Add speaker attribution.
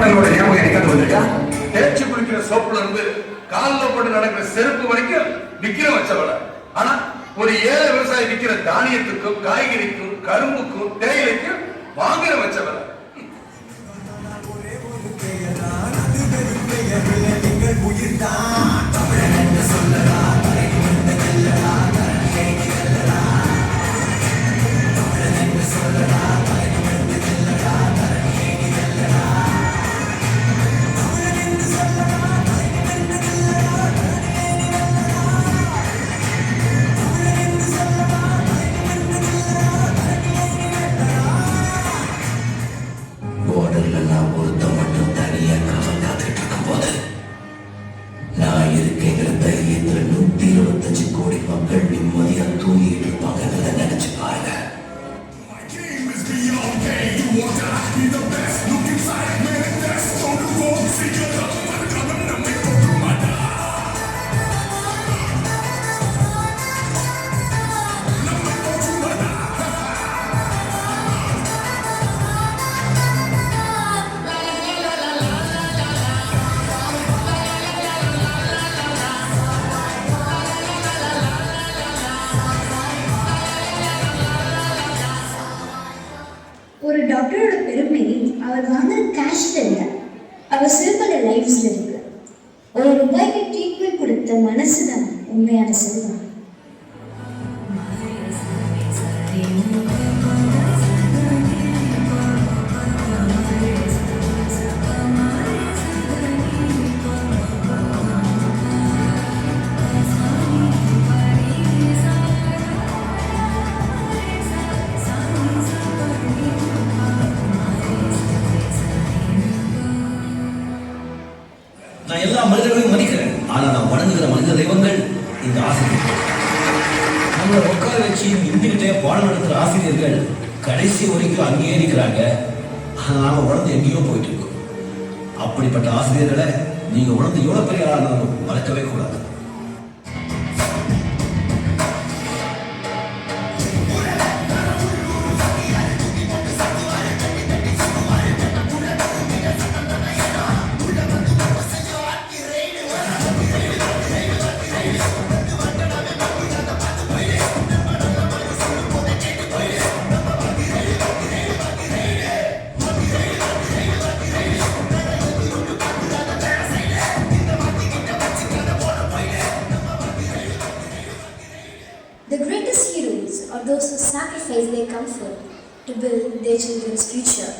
Speaker 1: ஹாஸ்பிட்டலோட ஞாபகம் எனக்கு வந்திருக்கா? தேய்ச்சி குளிக்கிற சோப்புல இருந்து காலில் போட்டு நடக்கிற செருப்பு வரைக்கும் விக்கிர வச்சவள. ஆனா ஒரு ஏழை விவசாயி விக்கிற தானியத்துக்கும் காய்கறிக்கும் கரும்புக்கும் தேயிலைக்கும் வாங்குற வச்சவள.
Speaker 2: ஒரு டாக்டரோட பெருமை அவர் வாங்குற கேஷ்ல இல்லை, அவர் சிறுபல லைஃப்ஸ்ல இருக்கு. ₹1 ட்ரீட்மெண்ட் கொடுத்த மனசுதான் உண்மையான செல்வம்.
Speaker 3: நான் எல்லா மனிதர்களையும் மதிக்கிறேன். ஆனா நான் வணங்குகிற மனித தெய்வங்கள் இந்த ஆசிரியர்கள். நம்மளை உட்கார வச்சு இந்துகிட்டே பாடம் நடத்துற ஆசிரியர்கள் கடைசி வரைக்கும் அங்கேயே இருக்கிறாங்க. நாம உணர்ந்து எங்கேயோ போயிட்டு இருக்கோம். அப்படிப்பட்ட ஆசிரியர்களை நீங்க உணர்ந்து எவ்வளவு பெரிய ஆளானாலும் மறக்கவே கூடாது.
Speaker 2: The greatest heroes are those who sacrifice their comfort to build their children's future.